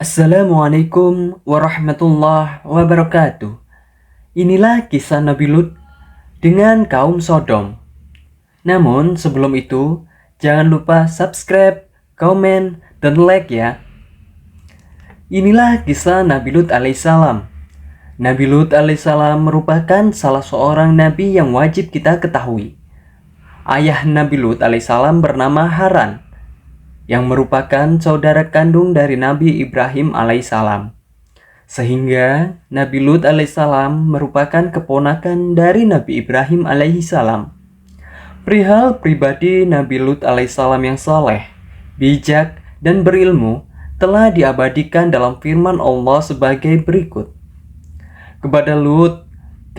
Assalamualaikum warahmatullahi wabarakatuh. Inilah kisah Nabi Lut dengan kaum Sodom. Namun sebelum itu, jangan lupa subscribe, komen, dan like ya. Inilah kisah Nabi Lut alaihissalam. Nabi Lut alaihissalam merupakan salah seorang nabi yang wajib kita ketahui. Ayah Nabi Lut alaihissalam bernama Haran, yang merupakan saudara kandung dari Nabi Ibrahim alaihissalam. Sehingga Nabi Lut alaihissalam merupakan keponakan dari Nabi Ibrahim alaihissalam. Perihal pribadi Nabi Lut alaihissalam yang saleh, bijak, dan berilmu telah diabadikan dalam firman Allah sebagai berikut. Kepada Lut,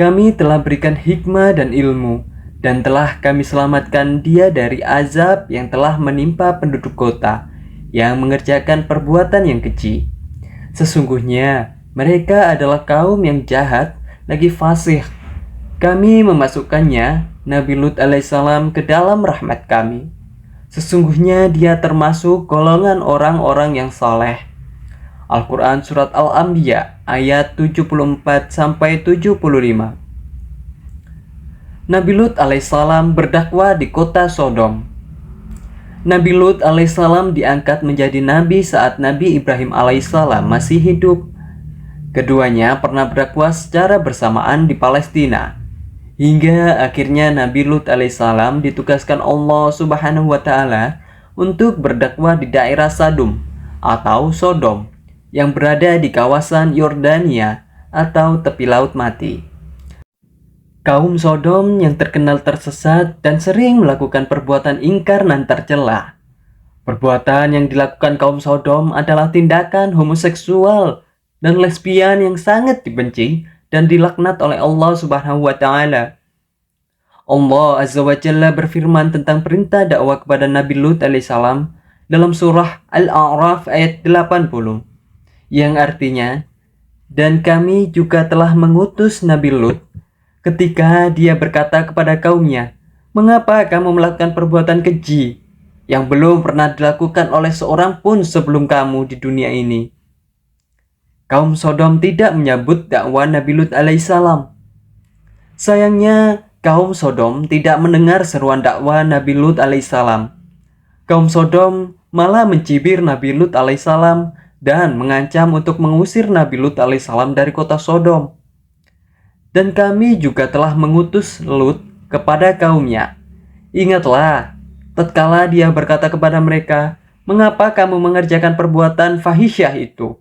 kami telah berikan hikmah dan ilmu, dan telah kami selamatkan dia dari azab yang telah menimpa penduduk kota yang mengerjakan perbuatan yang keji. Sesungguhnya mereka adalah kaum yang jahat lagi fasik. Kami memasukkannya, Nabi Lut alaihissalam, ke dalam rahmat kami. Sesungguhnya dia termasuk golongan orang-orang yang saleh. Al-Quran Surat Al-Anbiya ayat 74-75. Nabi Lut alaihissalam berdakwah di kota Sodom. Nabi Lut alaihissalam diangkat menjadi nabi saat Nabi Ibrahim alaihissalam masih hidup. Keduanya pernah berdakwah secara bersamaan di Palestina, hingga akhirnya Nabi Lut alaihissalam ditugaskan Allah Subhanahu wa Ta'ala untuk berdakwah di daerah Sadum atau Sodom yang berada di kawasan Yordania atau tepi laut mati. Kaum Sodom yang terkenal tersesat dan sering melakukan perbuatan ingkar dan tercela. Perbuatan yang dilakukan kaum Sodom adalah tindakan homoseksual dan lesbian yang sangat dibenci dan dilaknat oleh Allah Subhanahu wa Ta'ala. Allah Azza wa Jalla berfirman tentang perintah dakwah kepada Nabi Lut alaihissalam dalam surah Al-A'raf ayat 80, yang artinya, dan kami juga telah mengutus Nabi Lut ketika dia berkata kepada kaumnya, "Mengapa kamu melakukan perbuatan keji yang belum pernah dilakukan oleh seorang pun sebelum kamu di dunia ini?" Kaum Sodom tidak menyambut dakwah Nabi Lut alaihissalam. Sayangnya, kaum Sodom tidak mendengar seruan dakwah Nabi Lut alaihissalam. Kaum Sodom malah mencibir Nabi Lut alaihissalam dan mengancam untuk mengusir Nabi Lut alaihissalam dari kota Sodom. Dan kami juga telah mengutus Lut kepada kaumnya. Ingatlah, tatkala dia berkata kepada mereka, "Mengapa kamu mengerjakan perbuatan fahisyah itu,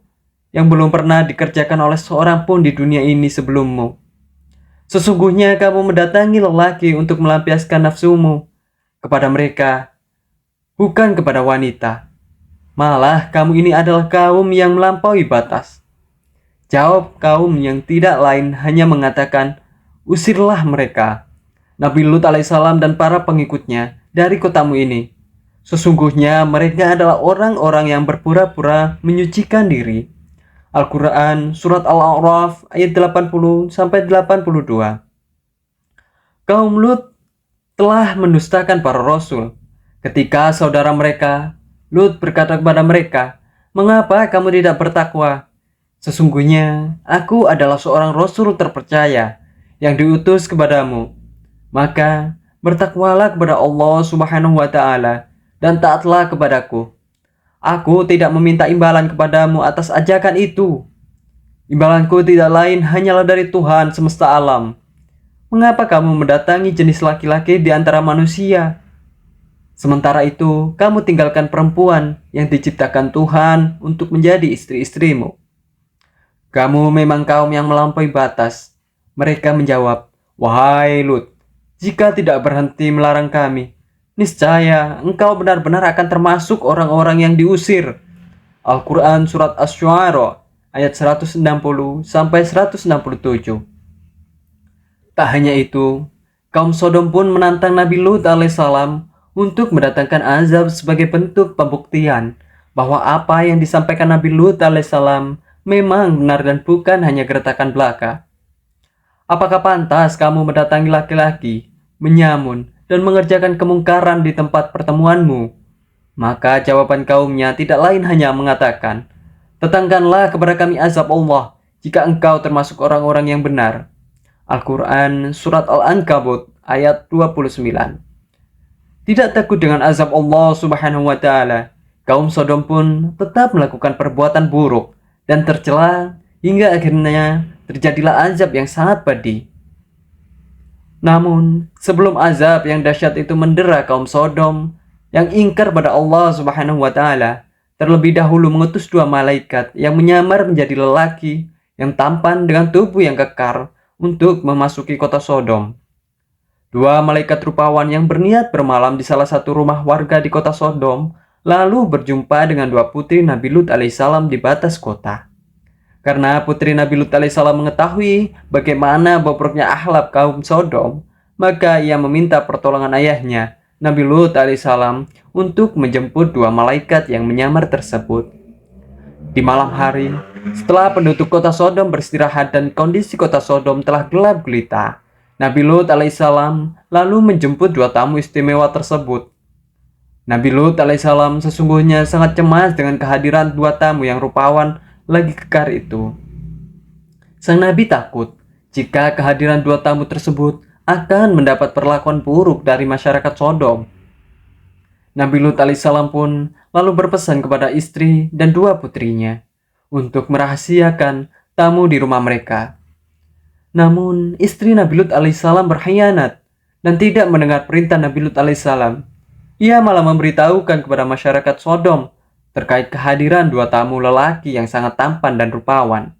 yang belum pernah dikerjakan oleh seorang pun di dunia ini sebelummu? Sesungguhnya kamu mendatangi lelaki untuk melampiaskan nafsumu kepada mereka, bukan kepada wanita. Malah kamu ini adalah kaum yang melampaui batas." Jawab kaum yang tidak lain hanya mengatakan, "Usirlah mereka, Nabi Lut alaihissalam dan para pengikutnya, dari kotamu ini. Sesungguhnya mereka adalah orang-orang yang berpura-pura menyucikan diri." Al-Quran Surat Al-A'raf ayat 80-82. Kaum Lut telah mendustakan para rasul. Ketika saudara mereka, Lut berkata kepada mereka, "Mengapa kamu tidak bertakwa? Sesungguhnya aku adalah seorang rasul terpercaya yang diutus kepadamu. Maka bertakwalah kepada Allah Subhanahu wa Ta'ala dan taatlah kepadaku. Aku tidak meminta imbalan kepadamu atas ajakan itu. Imbalanku tidak lain hanyalah dari Tuhan semesta alam. Mengapa kamu mendatangi jenis laki-laki di antara manusia? Sementara itu kamu tinggalkan perempuan yang diciptakan Tuhan untuk menjadi istri-istrimu. Kamu memang kaum yang melampaui batas." Mereka menjawab, "Wahai Lut, jika tidak berhenti melarang kami, niscaya engkau benar-benar akan termasuk orang-orang yang diusir." Al-Quran Surat Asy-Syu'ara ayat 160-167. Tak hanya itu, kaum Sodom pun menantang Nabi Lut alaihissalam untuk mendatangkan azab sebagai bentuk pembuktian bahwa apa yang disampaikan Nabi Lut alaihissalam memang benar dan bukan hanya gertakan belaka. "Apakah pantas kamu mendatangi laki-laki, menyamun, dan mengerjakan kemungkaran di tempat pertemuanmu?" Maka jawaban kaumnya tidak lain hanya mengatakan, Datangkanlah kepada kami azab Allah jika engkau termasuk orang-orang yang benar. Al-Quran Surat Al-Ankabut ayat 29. Tidak takut dengan azab Allah Subhanahu wa Ta'ala, kaum Sodom pun tetap melakukan perbuatan buruk dan tercela hingga akhirnya terjadilah azab yang sangat pedih. Namun, sebelum azab yang dahsyat itu mendera kaum Sodom yang ingkar pada Allah Subhanahu wa Ta'ala, terlebih dahulu mengutus 2 malaikat yang menyamar menjadi lelaki yang tampan dengan tubuh yang kekar untuk memasuki kota Sodom. 2 malaikat rupawan yang berniat bermalam di salah satu rumah warga di kota Sodom, lalu berjumpa dengan 2 putri Nabi Lut alaihissalam di batas kota. Karena putri Nabi Lut alaihissalam mengetahui bagaimana bobroknya akhlak kaum Sodom, maka ia meminta pertolongan ayahnya, Nabi Lut alaihissalam, untuk menjemput 2 malaikat yang menyamar tersebut. Di malam hari, setelah penduduk kota Sodom beristirahat dan kondisi kota Sodom telah gelap gulita, Nabi Lut alaihissalam lalu menjemput 2 tamu istimewa tersebut. Nabi Lut alaihissalam sesungguhnya sangat cemas dengan kehadiran 2 tamu yang rupawan lagi kekar itu. Sang Nabi takut jika kehadiran 2 tamu tersebut akan mendapat perlakuan buruk dari masyarakat Sodom. Nabi Lut alaihissalam pun lalu berpesan kepada istri dan 2 putrinya untuk merahasiakan tamu di rumah mereka. Namun istri Nabi Lut alaihissalam berkhianat dan tidak mendengar perintah Nabi Lut alaihissalam. Ia malah memberitahukan kepada masyarakat Sodom terkait kehadiran 2 tamu lelaki yang sangat tampan dan rupawan.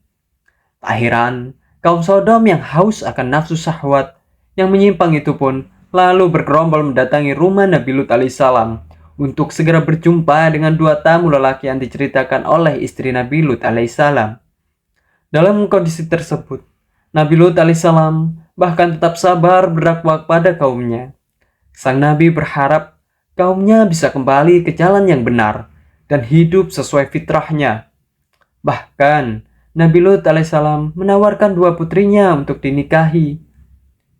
Tak heran, kaum Sodom yang haus akan nafsu syahwat yang menyimpang itu pun lalu bergerombol mendatangi rumah Nabi Lut alaihissalam untuk segera berjumpa dengan 2 tamu lelaki yang diceritakan oleh istri Nabi Lut alaihissalam. Dalam kondisi tersebut, Nabi Lut alaihissalam bahkan tetap sabar berdakwah pada kaumnya. Sang Nabi berharap kaumnya bisa kembali ke jalan yang benar dan hidup sesuai fitrahnya. Bahkan, Nabi Lut alaihissalam menawarkan 2 putrinya untuk dinikahi.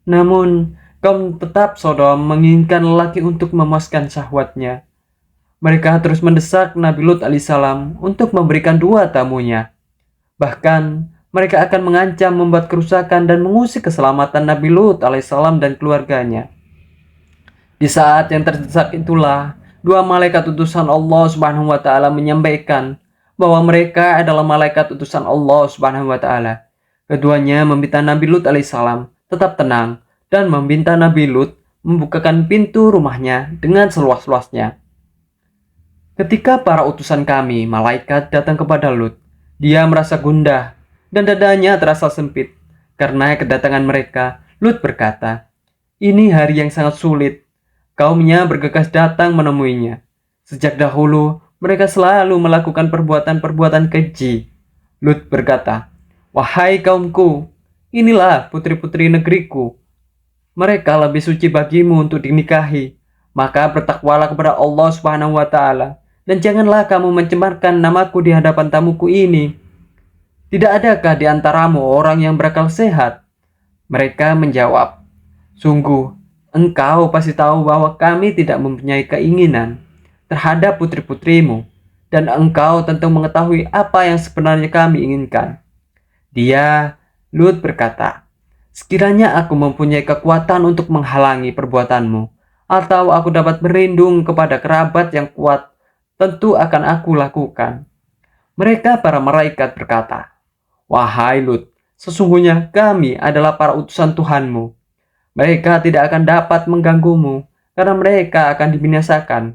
Namun, kaum tetap Sodom menginginkan lelaki untuk memuaskan syahwatnya. Mereka terus mendesak Nabi Lut alaihissalam untuk memberikan 2 tamunya. Bahkan, mereka akan mengancam membuat kerusakan dan mengusik keselamatan Nabi Lut alaihissalam dan keluarganya. Di saat yang terdesak itulah, 2 malaikat utusan Allah Subhanahu wa Ta'ala menyampaikan bahwa mereka adalah malaikat utusan Allah Subhanahu wa Ta'ala. Keduanya meminta Nabi Lut alaihissalam tetap tenang dan meminta Nabi Lut membukakan pintu rumahnya dengan seluas-luasnya. Ketika para utusan kami, malaikat, datang kepada Lut, dia merasa gundah dan dadanya terasa sempit. Karena kedatangan mereka, Lut berkata, "Ini hari yang sangat sulit." Kaumnya bergegas datang menemuinya. Sejak dahulu, mereka selalu melakukan perbuatan-perbuatan keji. Lut berkata, "Wahai kaumku, inilah putri-putri negeriku. Mereka lebih suci bagimu untuk dinikahi. Maka bertakwalah kepada Allah Subhanahu wa Ta'ala, dan janganlah kamu mencemarkan namaku di hadapan tamuku ini. Tidak adakah di antaramu orang yang berakal sehat?" Mereka menjawab, "Sungguh, engkau pasti tahu bahwa kami tidak mempunyai keinginan terhadap putri-putrimu, dan engkau tentu mengetahui apa yang sebenarnya kami inginkan." Dia, Lut, berkata, "Sekiranya aku mempunyai kekuatan untuk menghalangi perbuatanmu, atau aku dapat berlindung kepada kerabat yang kuat, tentu akan aku lakukan." Mereka para malaikat berkata, "Wahai Lut, sesungguhnya kami adalah para utusan Tuhanmu. Mereka tidak akan dapat mengganggumu, karena mereka akan dibinasakan.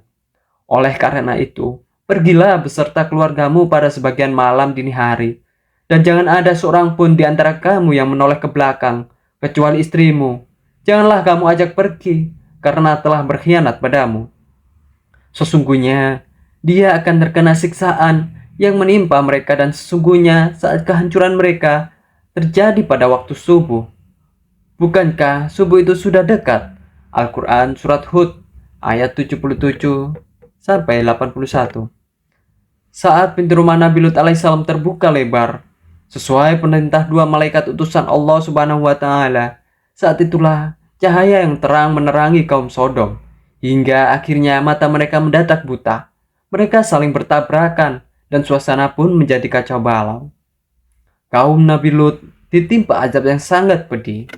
Oleh karena itu, pergilah beserta keluargamu pada sebagian malam dini hari, dan jangan ada seorang pun di antara kamu yang menoleh ke belakang, kecuali istrimu. Janganlah kamu ajak pergi, karena telah berkhianat padamu. Sesungguhnya, dia akan terkena siksaan yang menimpa mereka, dan sesungguhnya saat kehancuran mereka terjadi pada waktu subuh. Bukankah subuh itu sudah dekat?" Al-Quran Surat Hud ayat 77 sampai 81. Saat pintu rumah Nabi Lut alaihissalam terbuka lebar, sesuai perintah 2 malaikat utusan Allah Subhanahu wa Ta'ala, saat itulah cahaya yang terang menerangi kaum Sodom, hingga akhirnya mata mereka mendadak buta. Mereka saling bertabrakan dan suasana pun menjadi kacau balau. Kaum Nabi Lut ditimpa azab yang sangat pedih.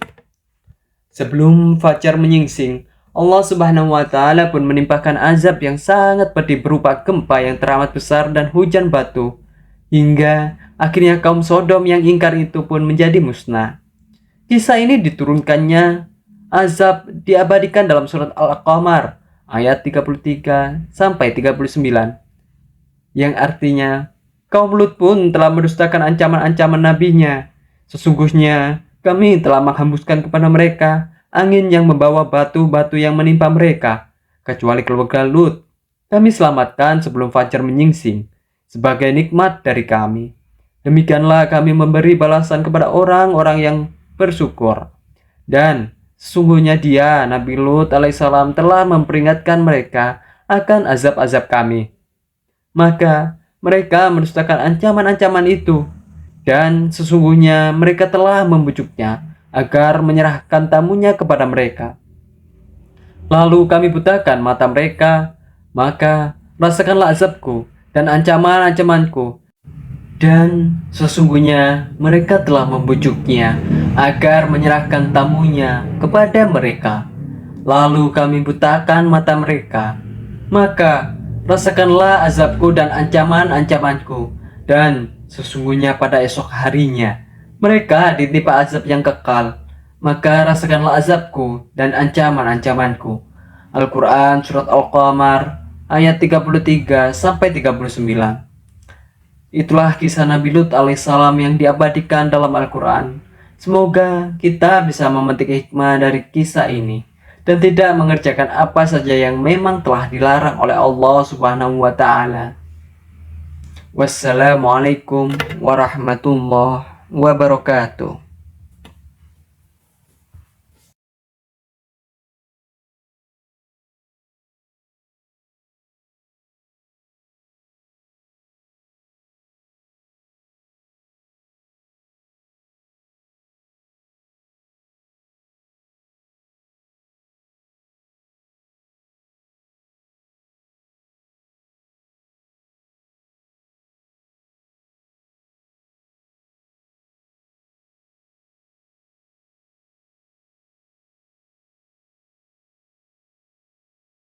Sebelum fajar menyingsing, Allah Subhanahu wa Ta'ala pun menimpakan azab yang sangat pedih berupa gempa yang teramat besar dan hujan batu, hingga akhirnya kaum Sodom yang ingkar itu pun menjadi musnah. Kisah ini diturunkannya azab diabadikan dalam surat Al-Qamar ayat 33 sampai 39, yang artinya kaum Lut pun telah mendustakan ancaman-ancaman nabinya. Sesungguhnya kami telah menghembuskan kepada mereka angin yang membawa batu-batu yang menimpa mereka, kecuali keluarga Lut. Kami selamatkan sebelum fajar menyingsing, sebagai nikmat dari kami. Demikianlah kami memberi balasan kepada orang-orang yang bersyukur. Dan sesungguhnya dia, Nabi Lut alaihissalam, telah memperingatkan mereka akan azab-azab kami. Maka mereka mendustakan ancaman-ancaman itu, dan sesungguhnya mereka telah membujuknya agar menyerahkan tamunya kepada mereka. Lalu kami butakan mata mereka, maka rasakanlah azabku dan ancaman-ancamanku. Dan sesungguhnya mereka telah membujuknya agar menyerahkan tamunya kepada mereka. Lalu kami butakan mata mereka, maka rasakanlah azabku dan ancaman-ancamanku. Dan sesungguhnya pada esok harinya mereka ditimpa azab yang kekal, maka rasakanlah azabku dan ancaman-ancamanku. Al-Quran Surat Al-Qamar ayat 33 sampai 39. Itulah kisah Nabi Lut alaihissalam yang diabadikan dalam Al-Quran. Semoga kita bisa memetik hikmah dari kisah ini dan tidak mengerjakan apa saja yang memang telah dilarang oleh Allah Subhanahu wa Ta'ala. Wassalamualaikum warahmatullahi wabarakatuh.